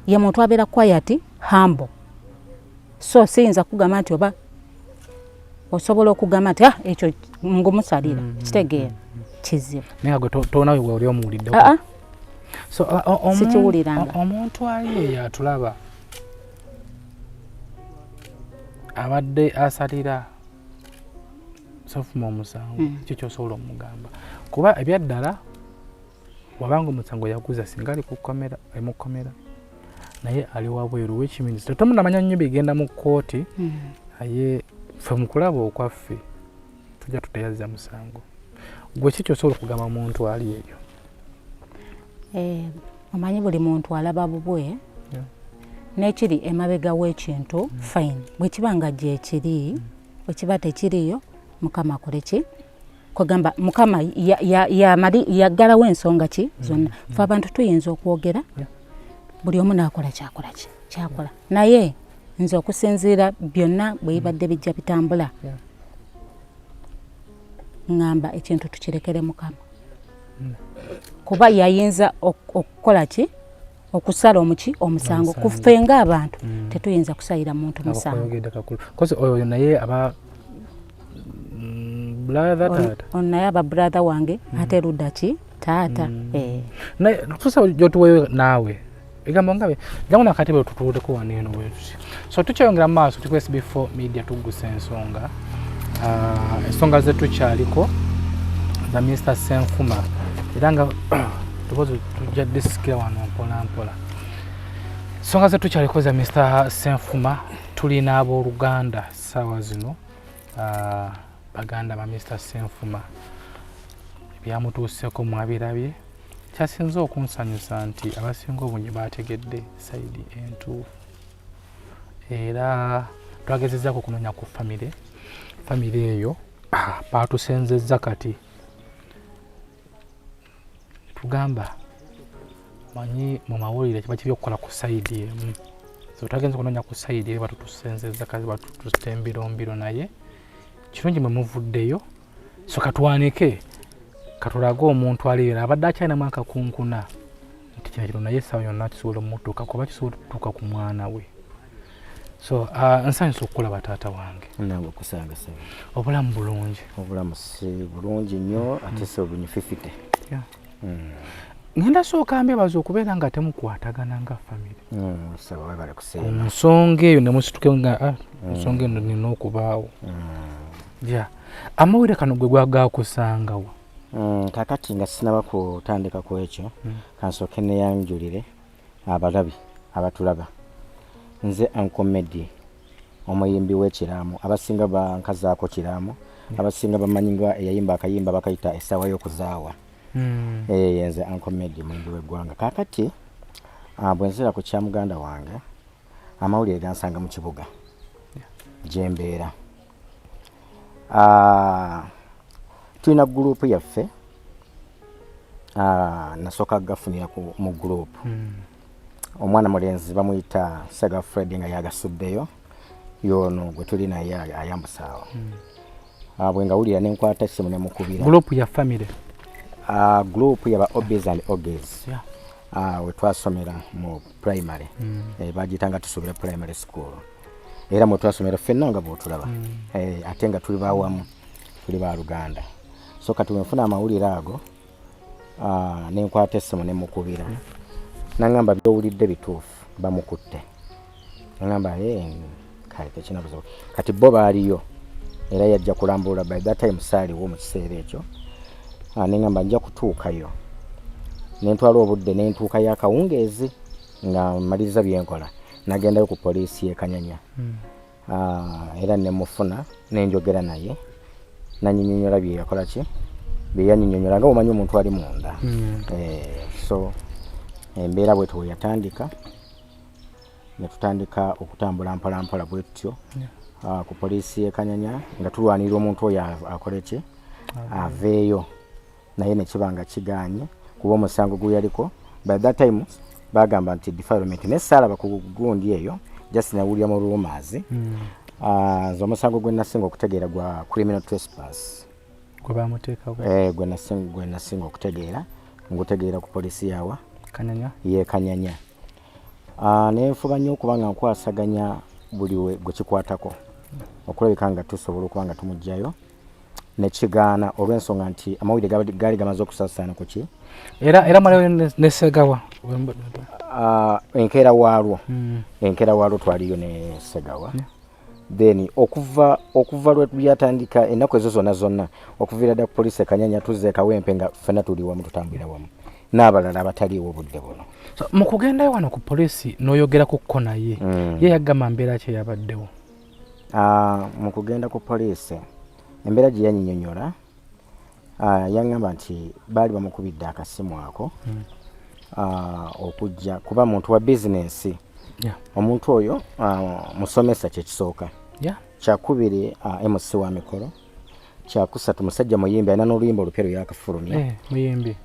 ye muntu abeera quiet humble so siyinza kugamba nti oba osobola okugamba nti ekyo ngumusalira kitegeera kizibu naye gwe tonawe oli omuwulidde so sikiwuliranga omuntu ali yatulaba abadde asalira Ssenfuma omusango ekyo kyosobola omugamba kuba ebyaddala wabanga omusango yaguza singa ali kukomera emukomera naye ali wabweru w'ekiminista tomunamanya nnyo bigenda mu kkooti naye ffe mu kulaba okwaffe tujja tuteyazza musango gwe ki kyosobola okugamba omuntu ali eyo omanyi buli muntu alaba bubwe n'ekiri emabega w'ekintu fine bwe kiba nga gyekiri bwe kiba tekiriyo mukama akole ki kwegamba mukama yaggalawo ensonga ki zonna fe abantu tuyinza okwogera buli omu naakola kyakola naye nze okusinziira byonna bwe bibadde bijja bitambula ngamba ekintu tukirekere mukama kuba yayinza okukola ki okusala omusango kuffe ng'abantu tetuyinza kusalira muntu musango kozi oyo naye aba naye aba brother wange ate ludda ki taata naye tusa gyotuweyo naawe egambo ngabe jangu nakatebe tutuudeko waneeno bwetusi so tukyeyongera mu maaso tuku SB4 Media Tuggussa Enssonga ensonga ze tukyaliko za Mr. Ssenfuma era nga tupozi tujja disikira wano mpola ensonga ze tukyaliko za Mr. Ssenfuma tulina abooluganda ssaawa zino baganda ba Mr. Ssenfuma ebyamutuuseko mwabirabye kyasinze okunsanyusa nti abasinga obungi bategedde sayidi entuufu era twagezezzaako okunoonya ku famire eyo batusenzezza kati tugamba manyi mu mawulire kiba kibi okukola ku sayidi emu so twagenza okunoonya ku sayidi eri batutusenzezza kati batututte mbirombiro naye kirungi mwe muvuddeyo so katwanike katulaga omuntu aliira abadde akyalinamu akakunkuna nti kino naye essaawa yonna kisobola omutuuka kuba kisobola okutuuka ku mwana we so nsanyusa okukulaba taata wange nange okusanga sebe obulamu bulungi obulamu si bulungi nnyo ate si obunyififite ngenda sooka mbebaza okubeera nga temukwatagana nga famire webale kuseera ensonga eyo nemusituke nga ensonga eno nina okubaawo amawulire kano gwe gwagakusangawo kakati nga sinaba kutandika ku ekyo kansooke neyanjulire abalabi abatulaba nze ankomedi omuyimbi w'ekiraamu abasinga bankazaako kiraamu abasinga bamanyinga eyayimba akayimba bakayita essaawa y'okuzaawa nze ankomedi muyimbi w'eggwanga kakati bwe nzira ku kya muganda wange amawulire gansanga mu kibuga gyembeera tulina gurupu yaffe nasooka gafunira mu gurupu omwana mulenzi bamuyita Saga Fred nga yagasuddeyo yono gwe tuli naye ayambusaawo bwe ngawulira nenkwata essimu nemukubira gurupu ya famire gurupu yaba obes and oges we twasomera mu primary bagiyitanga tusuubire primary school era mwe twasomera ffenna nga bwotulaba ate nga tuli bawamu tuli ba Luganda so kati wenfuna amawulire ago nenkwata essimu nemukubira nangamba byowulidde bituufu bamukutte nangamba kale tekinabuzo kati bo baaliyo era yajja kulambula by that time saaliwo mu kiseera ekyo nengamba nja kutuukayo nentwala obudde nentuuka yakawungeezi nga maliriza byenkola nagendayo ku poliisi y'Ekanyanya era nemufuna nenjogera naye nanyinyonyola bye yakola ki bye yanyinyonyola nga omanyi omuntu ali munda so embeera bwe tuyatandika ne tutandika okutambula mpolampola bwetyo ku poliisi y'Ekanyanya nga tulwanirira omuntu oyo akole ki aveeyo naye ne kibanga kiganye kuba omusango gwe yaliko by that time bagamba nti defilement ne saalaba ku gundi eyo just nawulira mu rumors nze omusango gwe nasinga okutegeera gwa criminal trespass gwe bamuteekawo gwe nasinga okutegeera ngutegeera ku poliisi yawa Kanyanya y'Ekanyanya nenfuba nnyo okuba nga nkwasaganya buli gwe kikwatako okulabika nga tusobola okuba nga tumugjayo nekigaana olw'ensonga nti amawulire gaali gamaze okusaasaana ku ki era malayo ne Segawa enkeera waalwo twaliyo ne Segawa then okuva lwe byatandika ennaku ezo zonna okuviira ddala ku poliisi Ekanyanya tuzze Kawempe nga ffenna tuli wamu tutambulira wamu n'abalala abataliiwo obudde buno. Mu kugendayo wano ku poliisi n'oyogerako naye ye yagamba mbeera ki eyabaddewo? Mu kugenda ku poliisi embeera gye yanyinyonnyola yaŋŋamba nti baali bamukubidde akasimu ako okujja kuba muntu wa bizinensi omuntu oyo musomesa kyekisooka kyakubiri MC wa mikolo kyakusatu musajja muyimbi alina n'oluyimba olupya lwe yakafulumya muyimbi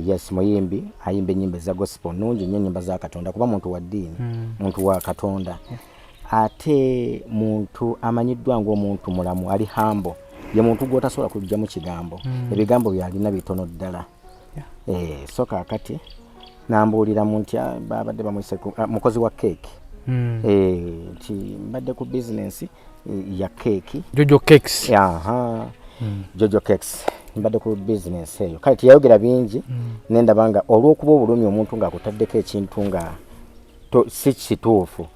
yes muyimbi ayimba ennyimba za gospel nungi nnyo ennyimba za Katonda kuba muntu wa ddiini muntu wa Katonda ate muntu amanyiddwa ng'omuntu mulamu ali hambo ye muntu gw'otasobola kujjamu kigambo ebigambo byalina bitono ddala so kaakati nambuulira nti babadde bamuyise mukozi wa keeki nti mbadde ku bizinensi ya keeki Jojo Cakes Jojo Cakes mbadde ku bizinensi eyo kale tiyayogera bingi nendaba nga olw'okuba obulumi omuntu ng'akutaddeko ekintu nga si kituufu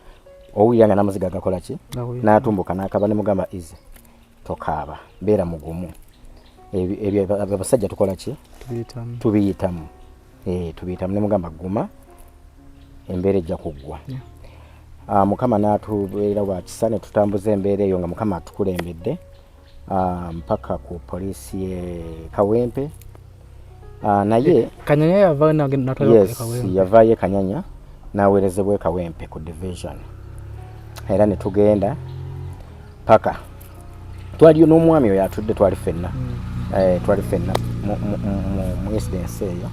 owulira nga n'amaziga gakola ki n'atumbuka n'akaba ne mugamba ize tokaaba beera mugumu ebyo abasajja tukola ki tubiyitamu ne mugamba guma embeera ejja kuggwa Mukama n'atubeera wa kisa ne tutambuza embeera eyo nga Mukama atukulembedde mpaka ku poliisi ye Kawempe naye Kanyanya yavaayo e Kanyanya n'aweerezebwa e Kawempe ku division era ne tugenda paka twaliyo n'omwami oyo atudde twali ffenna mu incidence eyo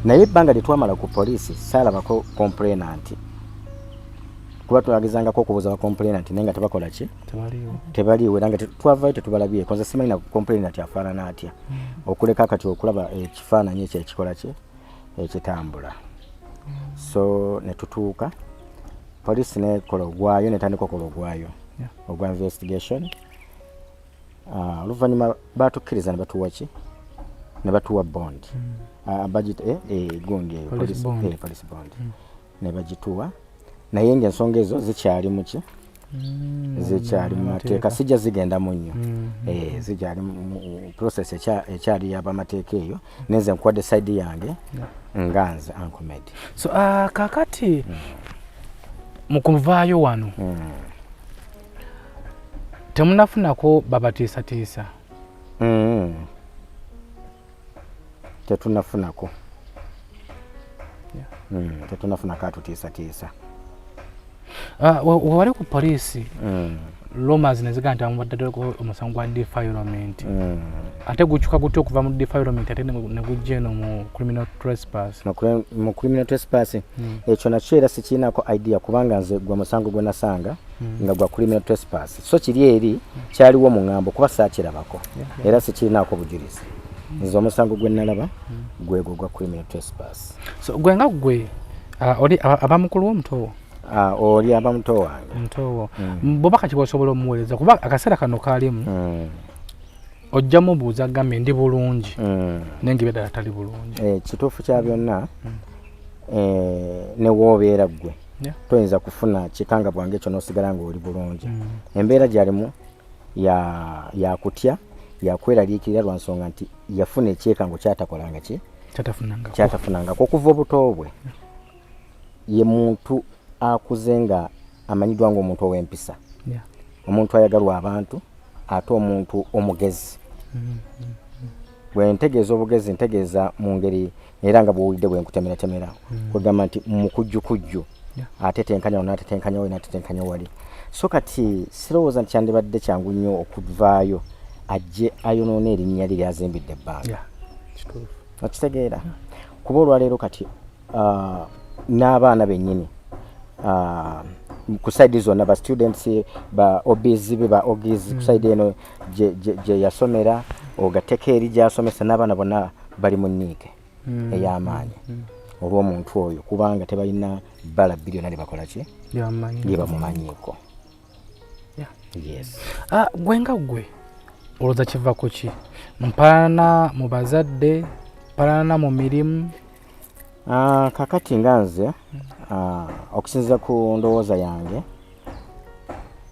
naye ebbanga lye twamala ku poliisi saalabako complainant kuba twagezangako okubuuza ba complainant naye nga tebakola ki tebaliiwo era nga twavaayo tetubalabye konza simanyi na complainant afaanana atya okuleka kati okulaba ekifaananyi ekyo ekikola ki ekitambula so ne tutuuka poliisi nekola ogwayo netandika okola ogwayo ogwa investigation oluvannyuma batukkiriza ne batuwa ki ne batuwa bond budget gundi police bond ne bagituwa naye ng'ensonga ezo zikyali mu ki zikyali mu mateeka sijja zigenda mu nnyo zikyali mu process ekyali y'abamateeka eyo nenze nkuwadde side yange nga nze Uncle so kakati mu kuvaayo wano temunafunako babatiisatiisa tetunafunako tetunafunako atutiisatiisa wali ku poliisi rumors neziga nti amubaddeko omusango gwa defilement ate gukyuka gutya okuva mu defilement ate ne gujja eno mu criminal trespass mu criminal trespass ekyo nakyo era sikiinako idea kubanga nze gwa musango gwe nasanga nga gwa criminal trespass so kiri eri kyaliwo mu ŋŋambo kuba saakirabako era sikiinako bujulizi nze omusango gwe nalaba gwegwo gwa criminal trespass so gwe nga gwe oli abamukulu w'omutowo oli aba muto wange mutowo bobaka kibosobola omuweereza kuba akaseera kano kaalimu ojja mubuuza agambe ndi bulungi nenga ddala tali bulungi kituufu kya byonna ne woobeera ggwe toyinza kufuna kikanga bwange ekyo n'osigala nga oli bulungi embeera gyalimu yakutya yakweraliikirira lwa nsonga nti yafuna ekyekango kyatakolanga ki kyatafunangako okuva obuto bwe ye muntu akuze nga amanyiddwa ng'omuntu ow'empisa omuntu ayagalwa abantu ate omuntu omugezi bwe ntegeeza obugezi ntegeeza mu ngeri era nga bw'owulidde bwe nkutemera kwegamba nti mukujjukujju ate tenkanya wano ate tenkanya wali ate tenkanya wali so kati sirowooza nti kyandibadde kyangu nnyo okuvaayo ajje ayonoona erinnya lye lyazimbidde ebbanga okitegeera kuba olwaleero kati n'abaana bennyini ku side zonna ba students ba obs be ba ogis ku side eno gye yasomera ogateeka eri gy'asomesa n'abaana bonna bali mu nniike ey'amaanyi olw'omuntu oyo kubanga tebalina bbala biliyona lyebakola ki lye bamumanyiiko yes gwe nga gwe olowooza kivako ki mpaana mu bazadde mpaana mu mirimu kakati nga nze okusinziira ku ndowooza yange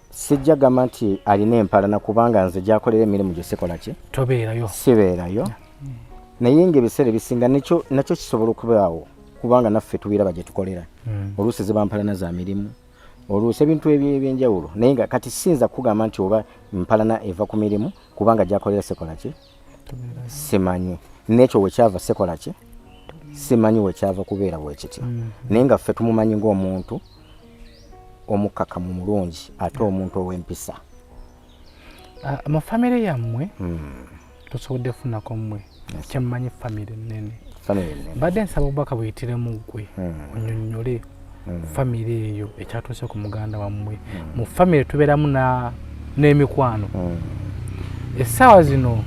sijja gamba nti alina empalana kubanga nze gyakolera emirimu gye sikola ki tobeerayo sibeerayo naye ng'ebiseera ebisinga nakyo kisobola okubaawo kubanga naffe tubiraba gye tukolera oluusi ziba mpalana za mirimu oluusi ebintu ebyenjawulo naye nga kati sinza kugamba nti oba mpalana eva ku mirimu kubanga gyakolera sikola ki simanyi n'ekyo wekyava sikola ki simanyi wekyava kubeera bwekityo naye nga ffe tumumanyi ng'omuntu omukkakkamu mulungi ate omuntu ow'empisa mu famire yammwe tosobodde funako mmwe kyemmanyi famire nnene mbadde nsaba obubaka buyitire ggwe onnyonnyole famire eyo ekyatuuse ku muganda wammwe mu famire tubeeramu n'emikwano essaawa zino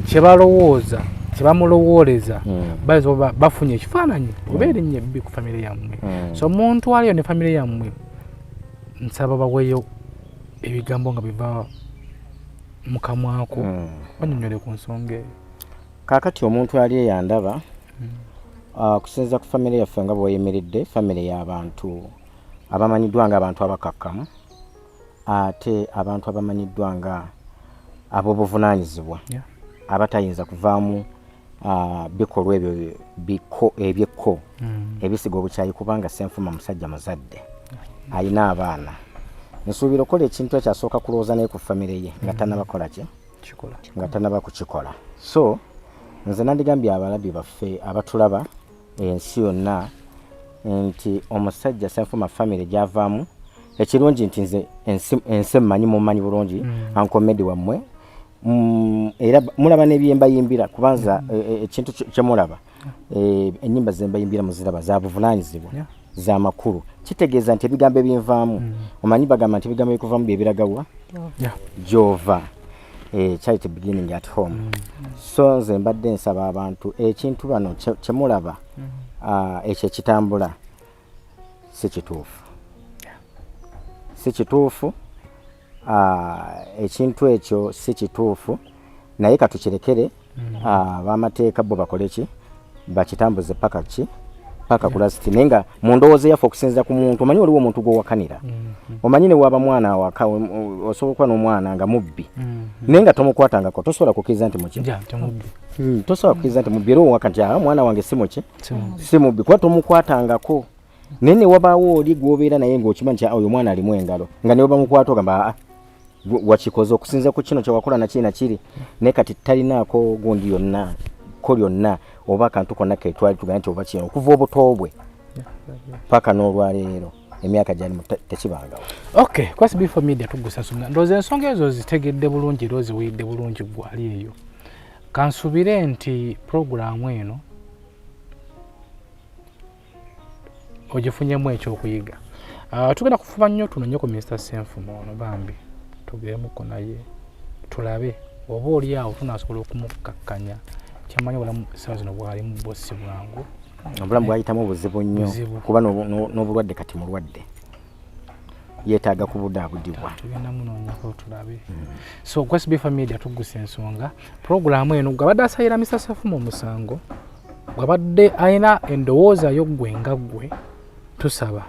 kyebalowooza kyebamulowooleza bayinza bafunye ekifaananyi oba erinnya ebbi ku famire yammwe so omuntu waliyo ne famire yammwe nsaba baweeyo ebigambo nga biva mu kamwako banyonyole ku nsonga eyo kaakati omuntu ali eyandaba kusinziira ku famire yaffe nga bweyimiridde famire y'abantu abamanyiddwa nga abantu abakakkamu ate abantu abamanyiddwa nga ab'obuvunaanyizibwa abatayinza kuvaamu bikolwa ebyo ebyekko ebisiga obukyayi kubanga Ssenfuma musajja muzadde alina abaana nsuubira okukola ekintu ekyasooka kulowooza naye ku famire ye nga tannabakola ki nga tannaba kukikola so nze nandigambye abalabi baffe abatulaba ensi yonna nti omusajja Ssenfuma famire gyavaamu ekirungi nti nze ensi mmanyi mumanyi bulungi ankomedi wammwe era mulaba n'ebyembayimbira kubanza ekintu kyemulaba ennyimba zembayimbira muziraba za buvunaanyizibwa za makulu kitegeeza nti ebigambo ebinvaamu omanyi bagamba nti ebigambo ebikuvaamu byebiragawa gyova charity beginning at home so nze mbadde nsaba abantu ekintu bano kyemulaba ekyo ekitambula si kituufu ekintu ekyo si kituufu naye katukirekere bamateeka bo bakole ki bakitambuze paka ku lasiti naye nga mu ndowooza yaffe okusinziira ku muntu omanyi waliwo omuntu gwowakanira omanyi ne waba mwana awaka osobola okuba n'omwana nga mubbi naye nga tomukwatangako tosobola kukkiriza nti muki tosobola kukkiriza nti mubbi era owaka nti mwana wange si muki si mubbi kuba tomukwatangako naye ne wabaawo oli gwobeera naye ng'okimanyi nti oyo omwana alimu engalo nga ne bamukwata ogamba wakikoze okusinza ku kino kyewakola nakiri naye kati talinaako gundi yonna ko lyonna oba akantu konna ketwali tugamba nti oba kino okuva obuto bwe paka n'olwaleero emyaka gyalimu tekibangawo okay ku SB4 Media Tuggussa Enssonga ndowooza ensonga ezo zitegedde bulungi era oziwulidde bulungi gwali eyo kansubire nti puroguramu eno ogifunyemu ekyokuyiga tugenda kufuba nnyo tunonye ku Mr. Ssenfuma ono bambi tugeremuko naye tulabe oba oli awo tunasobola okumukkakkanya kyamanyi obulamu essaawa zino bwalimu bwossi bwangu obulamu bwayitamu obuzibu nnyo kuba n'obulwadde kati mulwadde yeetaaga kubudaabudibwa tugenda munoonyako tulabe so ku SB4 Media Tuggussa Enssonga puroguramu eno gwabadde asayira Mr. Ssenfuma omusango gwabadde alina endowooza yo ggwe nga ggwe tusaba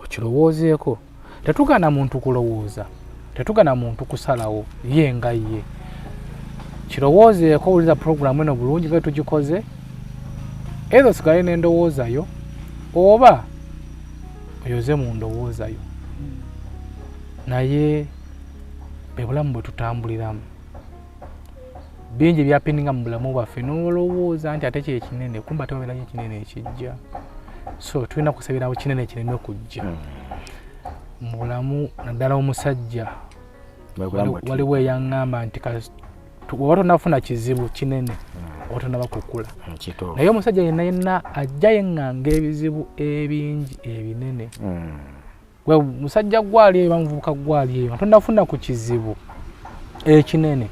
okirowoozeeko tetugana muntu kulowooza tetugana muntu kusalawo ye nga ye kirowoozeeko owuliza puroguramu eno bulungi bwe tugikoze ezo sigale n'endowooza yo oba oyoze mu ndowooza yo naye be bulamu bwe tutambuliramu bingi byapindinga mu bulamu bwaffe n'olowooza nti ate kye kinene kumba ate wabeerayo ekinene ekijja so tulina kusabirawo kinene kireme kujja mu bulamu naddala omusajja waliwo eyaŋŋamba nti oba tonafuna kizibu kinene oba tonaba kukula naye omusajja yenna ajja yeŋŋanga ebizibu ebingi ebinene musajja gwali eyo bamuvubuka gwali eyo tonafuna ku kizibu ekinene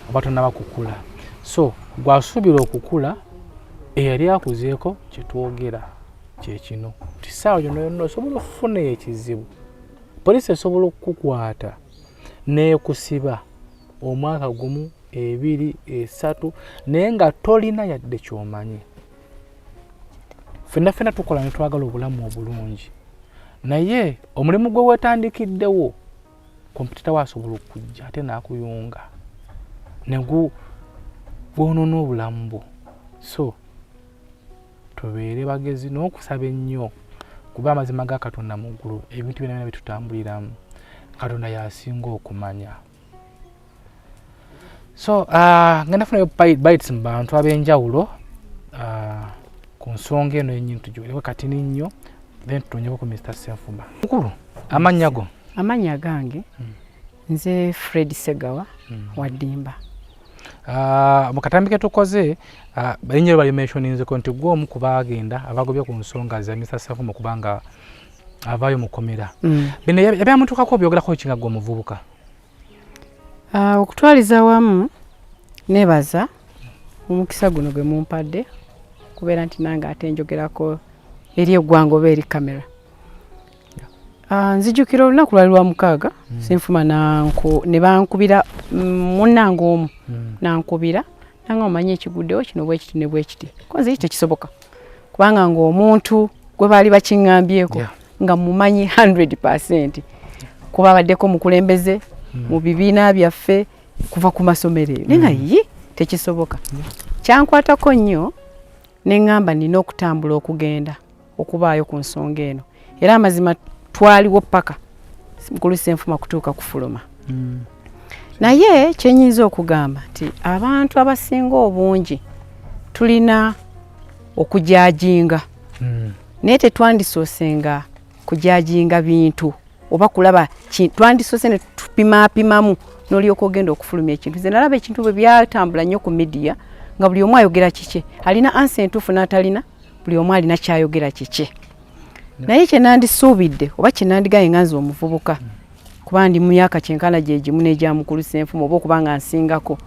oba tonaba kukula so gwasuubira okukula eyali akuzeeko kyetwogera kyekino nti saawa yonna yonna osobola okufuna ekizibu poliisi esobola okukukwata n'ekusiba omwaka gumu 2 3 naye nga tolina yadde kyomanyi ffenna tukola ne twagala obulamu obulungi naye omulimu gwe wetandikiddewo kompyuta wasobola okujja ate n'akuyunga gwonoona obulamu bwo so tubeere bagezi n'okusaba ennyo kuba amazima ga Katonda mu ggulu ebintu byonna bitutambuliramu Katonda yasinga okumanya so ngenda funayo bites mu bantu ab'enjawulo ku nsonga eno yennyini tugiwerewe kati nnyo then tutonyeko ku Mr. Ssenfuma mukulu amannya go amannya gange nze Fred Segawa wa Ddimba mu katambi ke tukoze balinnya bali mentioninzeko nti gw'omu ku baagenda abagobye ku nsonga za Mr. Ssenfuma kubanga avaayo mukomera bino ebyamutuukako byogerako kinga gwe omuvubuka okutwaliza wamu nebaza omukisa guno gwe mumpadde kubeera nti nange ate njogerako eri eggwanga oba eri kamera nzijukira olunaku lwali lwa mukaaga Ssenfuma ne bankubira munnange omu nankubira nanga omanye ekiguddewo kino bwekiti ne bwekiti konze tekisoboka kubanga ng'omuntu gwe baali bakiŋŋambyeko nga mumanyi 100% kuba abaddeko mukulembeze mu bibiina byaffe kuva ku masomero eyo naye tekisoboka kyankwatako nnyo neŋŋamba nina okutambula okugenda okubaayo ku nsonga eno era amazima twaliwo paka mukulu Ssenfuma kutuuka kufuluma naye kyenyinza okugamba nti abantu abasinga obungi tulina okujajinga naye tetwandisoosenga kujajinga bintu oba kulaba twandisoose ne tupimaapimamu n'olyoka ogenda okufulumya ekintu nze nalaba ekintu bwe byatambula nnyo ku midiya nga buli omu ayogera kike alina ansa entuufu n'atalina buli omu alina kyayogera kike naye kye nandisuubidde oba kye nandigaye nga nze omuvubuka kuba ndi mu myaka kyenkana gye gimu n'egya mukulu Ssenfuma oba okuba nga nsingako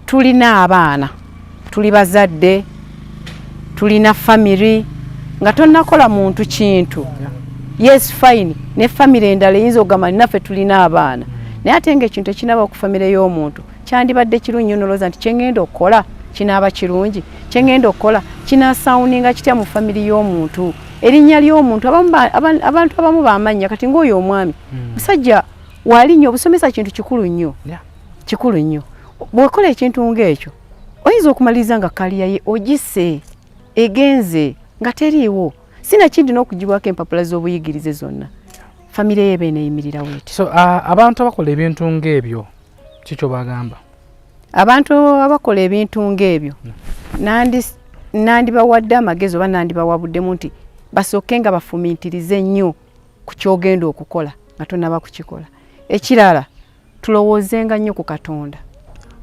tulina abaana tuli bazadde tulina family nga tonnakola muntu kintu yes fine ne family endala eyinza okugamba naffe tulina abaana naye ate ng'ekintu ekinaba ku family y'omuntu kyandibadde kirungi nnyo nolowooza nti kyengenda okukola kinaaba kirungi kyengenda okukola kinasawuninga kitya mu family y'omuntu erinnya ly'omuntu abantu abamu bamannya kati ng'oyo omwami musajja waalinnyo obusomesa kintu kikulu nnyo bw'okola ekintu ng'ekyo oyinza okumaliriza nga kaliya ye ogise egenze nga teriiwo sinakindi n'okugibwako empapula z'obuyigirize zonna famire yebe neyimirira weti so abantu abakola ebintu ng'ebyo kikyo bagamba abantu abakola ebintu ng'ebyo nandibawadde amagezi oba nandibawabuddemu nti basooke nga bafumiitirize nnyo ku kyogenda okukola nga tonaba kukikola ekirala tulowoozenga nnyo ku Katonda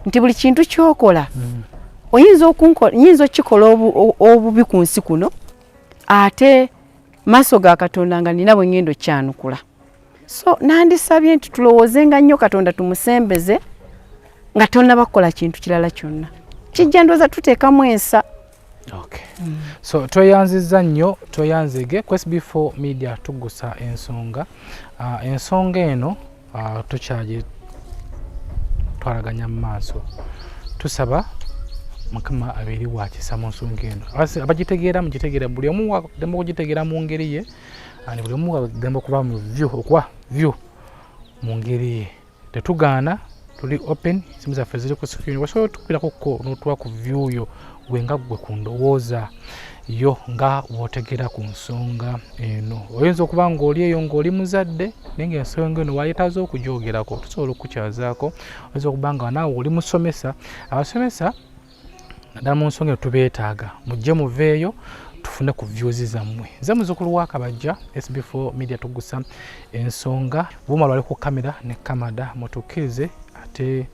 nti buli kintu kyokola oyinza okukikola obubi ku nsi kuno ate maaso ga Katonda nga nina bwe ngendo kyanukula so nandisabye nti tulowoozenga nnyo Katonda tumusembeze nga tonnaba kukola kintu kirala kyonna kijja ndowooza tuteekamu ensa. Okay. So tweyanziza nnyo tweyanzige ku SB4 Media Tuggussa Enssonga ensonga eno tukyaje twaraganya mu maaso tusaba Mukama abeeri wa kisa mu nsonga eno abagitegeera mugitegeera buli omu agomba okugitegeera mu ngeri ye buli omu agomba okuba mu view mu ngeri ye tetugaana tuli open simu zaffe ziri ku screen wasobola tukubirako n'otuwa ku view yo gwenga gwe ku ndowooza yo nga wotegera ku nsonga eno. Oyinza okuba ng'oli eyo ng'oli muzadde naye ng'ensonga eno wayetaaze okugyogerako tusobola okukukyazaako. Oyinza okuba nga naawe oli musomesa. Abasomesa naddala mu nsonga eno tubeetaaga mujje muveeyo tufune ku views zammwe. Nze muzzukulu wa Kabajja, SB4 Media Tuggussa Enssonga. Bumala wali ku kamera ne kamada mutukkirize ate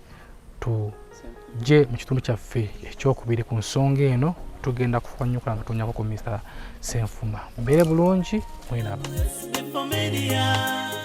tujje mu kitundu kyaffe ekyokubiri ku nsonga eno tugenda kufanyukula nga tonyako ku Mr. Ssenfuma. Mbeere bulungi mwena. SB4 Media.